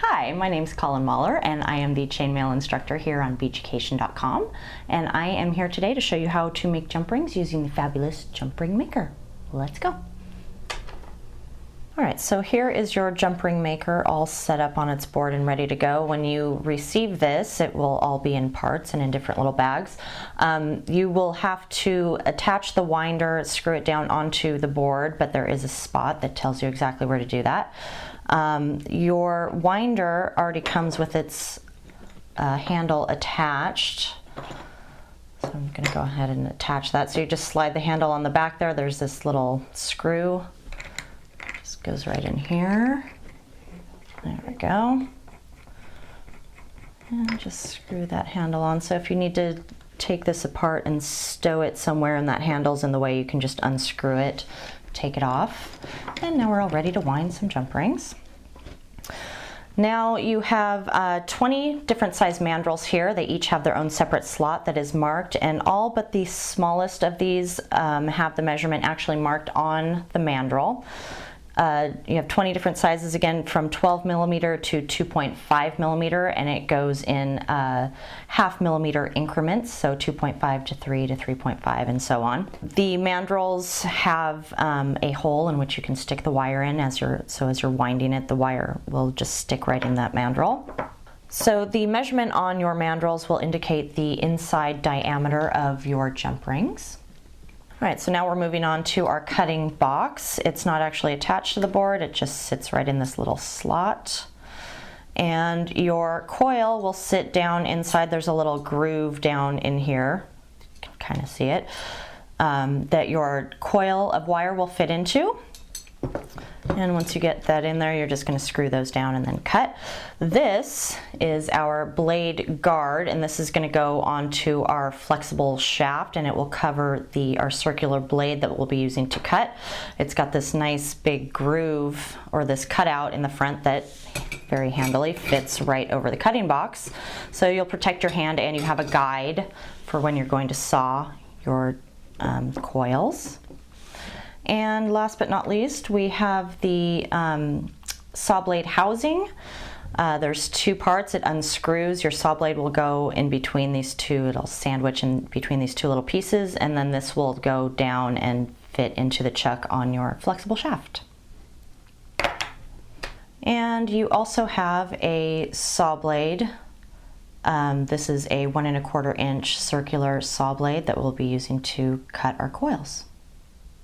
Hi, my name is Colin Mahler and I am the chainmail instructor here on Beaducation.com, and I am here today to show you how to make jump rings using the fabulous jump ring maker. Let's go. Alright, so here is your jump ring maker all set up on its board and ready to go. When you receive this, it will all be in parts and in different little bags. You will have to attach the winder, screw it down onto the board, but there is a spot that tells you exactly where to do that. Your winder already comes with its handle attached. So I'm going to go ahead and attach that. So you just slide the handle on the back there. There's this little screw. Just goes right in here. There we go. And just screw that handle on. So if you need to take this apart and stow it somewhere and that handle's in the way, you can just unscrew it, take it off. And now we're all ready to wind some jump rings. Now you have 20 different size mandrels here. They each have their own separate slot that is marked, and all but the smallest of these have the measurement actually marked on the mandrel. You have 20 different sizes, again, from 12 millimeter to 2.5 millimeter, and it goes in half millimeter increments, so 2.5 to 3 to 3.5 and so on. The mandrels have a hole in which you can stick the wire in as you're winding it. The wire will just stick right in that mandrel. So the measurement on your mandrels will indicate the inside diameter of your jump rings. All right, so now we're moving on to our cutting box. It's not actually attached to the board, it just sits right in this little slot. And your coil will sit down inside. There's a little groove down in here, you can kind of see it, that your coil of wire will fit into. And once you get that in there, you're just going to screw those down and then cut. This is our blade guard, and this is going to go onto our flexible shaft, and it will cover our circular blade that we'll be using to cut. It's got this nice big groove, or this cutout in the front that very handily fits right over the cutting box. So you'll protect your hand, and you have a guide for when you're going to saw your coils. And last but not least, we have the saw blade housing. There's two parts. It unscrews. Your saw blade will go in between these two. It'll sandwich in between these two little pieces, and then this will go down and fit into the chuck on your flexible shaft. And you also have a saw blade. This is a 1 1/4 inch circular saw blade that we'll be using to cut our coils.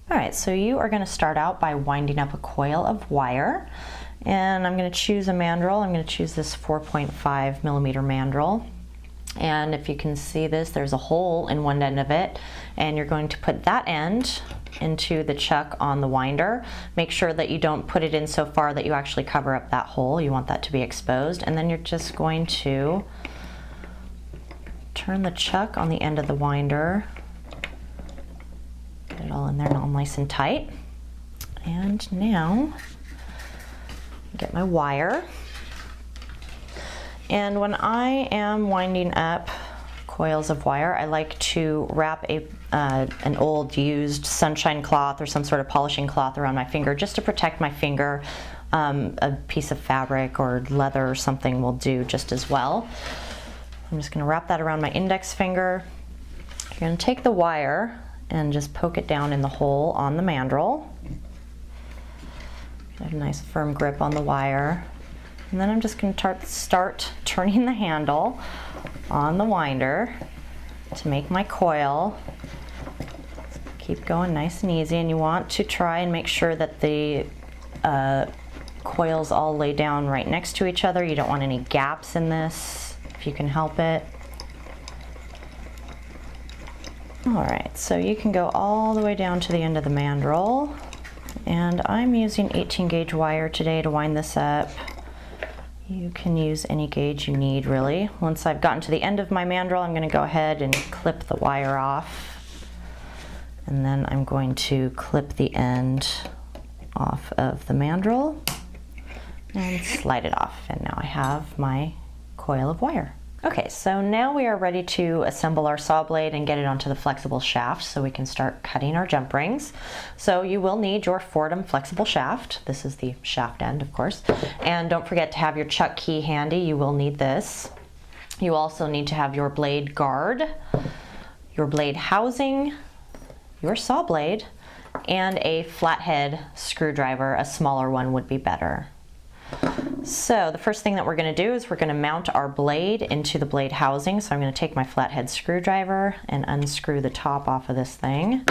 Alright, so you are going to start out by winding up a coil of wire, and I'm going to choose a mandrel. I'm going to choose this 4.5 millimeter mandrel, and if you can see this, there's a hole in one end of it, and you're going to put that end into the chuck on the winder. Make sure that you don't put it in so far that you actually cover up that hole. You want that to be exposed, and then you're just going to turn the chuck on the end of the winder. Get it all in there, all nice and tight. And now, get my wire. And when I am winding up coils of wire, I like to wrap an old used sunshine cloth or some sort of polishing cloth around my finger just to protect my finger. A piece of fabric or leather or something will do just as well. I'm just going to wrap that around my index finger. You're going to take the wire and just poke it down in the hole on the mandrel. Get a nice firm grip on the wire. And then I'm just going to start turning the handle on the winder to make my coil. Keep going nice and easy, and you want to try and make sure that the coils all lay down right next to each other. You don't want any gaps in this if you can help it. Alright, so you can go all the way down to the end of the mandrel, and I'm using 18 gauge wire today to wind this up. You can use any gauge you need, really. Once I've gotten to the end of my mandrel, I'm going to go ahead and clip the wire off, and then I'm going to clip the end off of the mandrel and slide it off, and now I have my coil of wire. Okay, so now we are ready to assemble our saw blade and get it onto the flexible shaft so we can start cutting our jump rings. So you will need your Fordham flexible shaft. This is the shaft end, of course. And don't forget to have your chuck key handy. You will need this. You also need to have your blade guard, your blade housing, your saw blade, and a flathead screwdriver. A smaller one would be better. So the first thing that we're going to do is we're going to mount our blade into the blade housing. So I'm going to take my flathead screwdriver and unscrew the top off of this thing.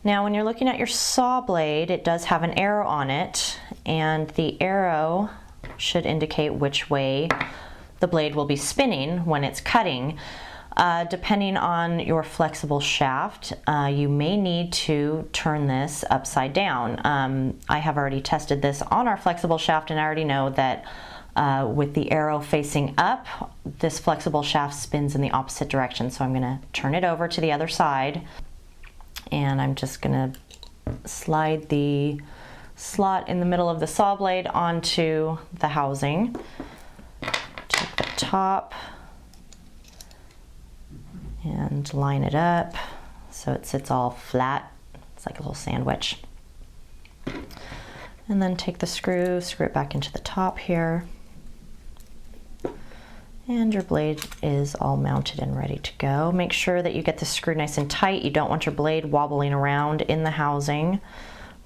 Now when you're looking at your saw blade, it does have an arrow on it, and the arrow should indicate which way the blade will be spinning when it's cutting. Depending on your flexible shaft, you may need to turn this upside down. I have already tested this on our flexible shaft, and I already know that with the arrow facing up, this flexible shaft spins in the opposite direction. So I'm going to turn it over to the other side, and I'm just going to slide the slot in the middle of the saw blade onto the housing. Take the top and line it up so it sits all flat. It's like a little sandwich. And then take the screw it back into the top here. And your blade is all mounted and ready to go. Make sure that you get the screw nice and tight. You don't want your blade wobbling around in the housing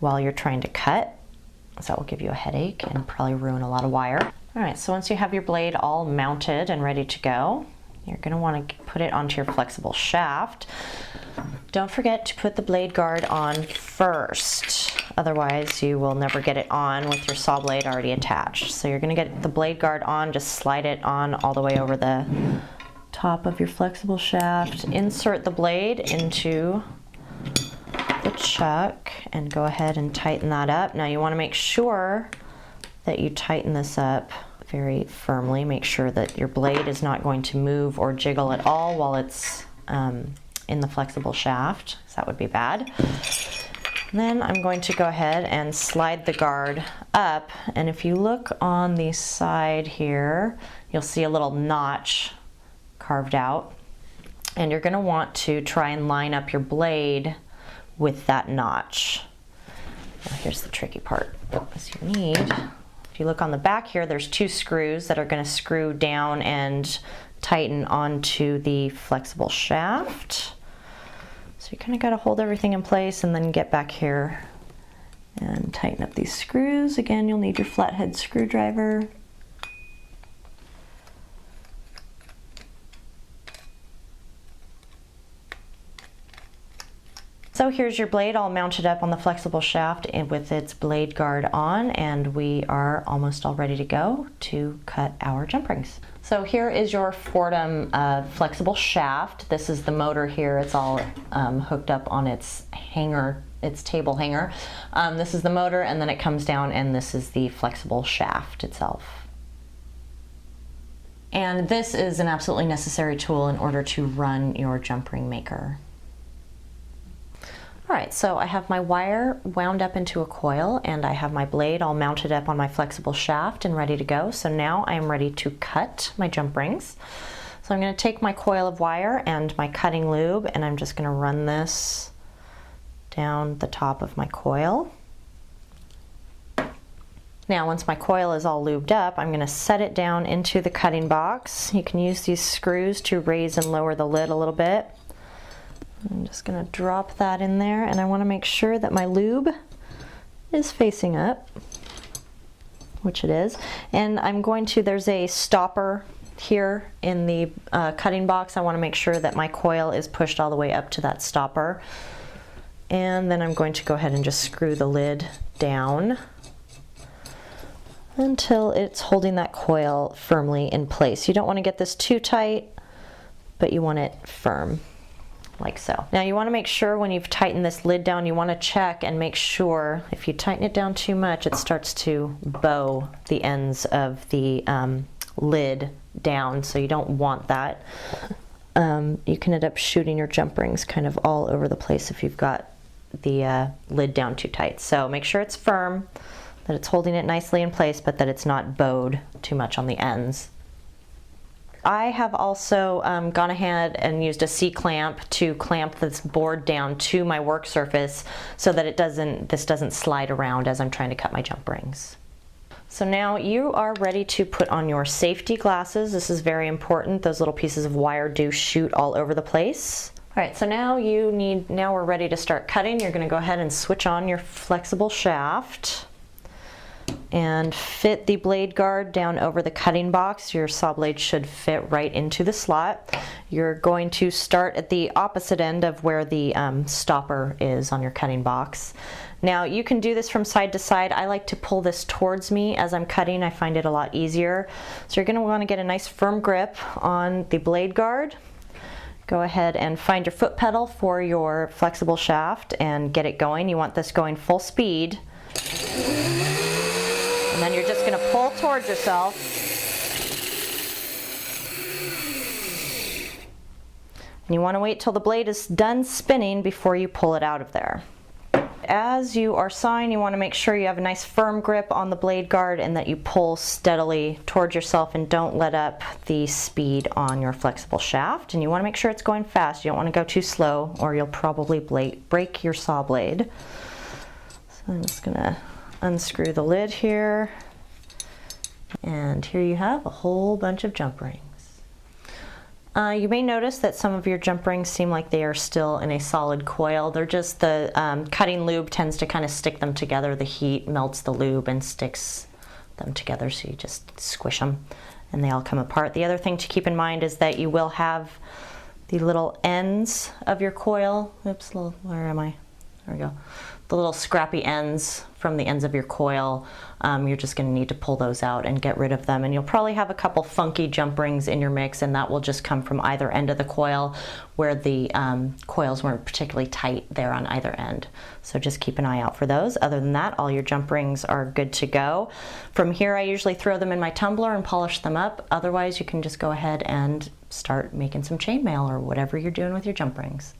while you're trying to cut, so that will give you a headache and probably ruin a lot of wire. All right, so once you have your blade all mounted and ready to go, you're going to want to put it onto your flexible shaft. Don't forget to put the blade guard on first, otherwise you will never get it on with your saw blade already attached. So you're going to get the blade guard on, just slide it on all the way over the top of your flexible shaft. Insert the blade into the chuck and go ahead and tighten that up. Now you want to make sure that you tighten this up very firmly. Make sure that your blade is not going to move or jiggle at all while it's in the flexible shaft, because that would be bad. And then I'm going to go ahead and slide the guard up, and if you look on the side here, you'll see a little notch carved out, and you're going to want to try and line up your blade with that notch. Now here's the tricky part. As you need, if you look on the back here, there's two screws that are going to screw down and tighten onto the flexible shaft. So you kind of got to hold everything in place and then get back here and tighten up these screws. Again, you'll need your flathead screwdriver. So here's your blade all mounted up on the flexible shaft and with its blade guard on, and we are almost all ready to go to cut our jump rings. So here is your Fordham flexible shaft. This is the motor here. It's all hooked up on its hanger, its table hanger. This is the motor, and then it comes down, and this is the flexible shaft itself. And this is an absolutely necessary tool in order to run your jump ring maker. All right, so I have my wire wound up into a coil, and I have my blade all mounted up on my flexible shaft and ready to go. So now I am ready to cut my jump rings. So I'm going to take my coil of wire and my cutting lube, and I'm just going to run this down the top of my coil. Now once my coil is all lubed up, I'm going to set it down into the cutting box. You can use these screws to raise and lower the lid a little bit. I'm just going to drop that in there, and I want to make sure that my lube is facing up, which it is. And I'm going to, there's a stopper here in the cutting box. I want to make sure that my coil is pushed all the way up to that stopper. And then I'm going to go ahead and just screw the lid down until it's holding that coil firmly in place. You don't want to get this too tight, but you want it firm, like so. Now you want to make sure when you've tightened this lid down, you want to check and make sure if you tighten it down too much, it starts to bow the ends of the lid down, so you don't want that. You can end up shooting your jump rings kind of all over the place if you've got the lid down too tight. So make sure it's firm. that it's holding it nicely in place, but that it's not bowed too much on the ends. I have also gone ahead and used a C-clamp to clamp this board down to my work surface so that this doesn't slide around as I'm trying to cut my jump rings. So now you are ready to put on your safety glasses. This is very important. Those little pieces of wire do shoot all over the place. All right, so now we're ready to start cutting. You're gonna go ahead and switch on your flexible shaft and fit the blade guard down over the cutting box. Your saw blade should fit right into the slot. You're going to start at the opposite end of where the stopper is on your cutting box. Now you can do this from side to side. I like to pull this towards me as I'm cutting. I find it a lot easier. So you're going to want to get a nice firm grip on the blade guard. Go ahead and find your foot pedal for your flexible shaft and get it going. You want this going full speed. And then you're just going to pull towards yourself. And you want to wait till the blade is done spinning before you pull it out of there. As you are sawing, you want to make sure you have a nice firm grip on the blade guard and that you pull steadily towards yourself and don't let up the speed on your flexible shaft. And you want to make sure it's going fast. You don't want to go too slow or you'll probably break your saw blade. So I'm just going to unscrew the lid here. And here you have a whole bunch of jump rings. You may notice that some of your jump rings seem like they are still in a solid coil. They're just the cutting lube tends to kind of stick them together. The heat melts the lube and sticks them together, so you just squish them and they all come apart. The other thing to keep in mind is that you will have the little ends of your coil. Oops, where am I? There we go. The little scrappy ends from the ends of your coil, you're just going to need to pull those out and get rid of them. And you'll probably have a couple funky jump rings in your mix, and that will just come from either end of the coil where the coils weren't particularly tight there on either end. So just keep an eye out for those. Other than that, all your jump rings are good to go. From here, I usually throw them in my tumbler and polish them up. Otherwise, you can just go ahead and start making some chainmail or whatever you're doing with your jump rings.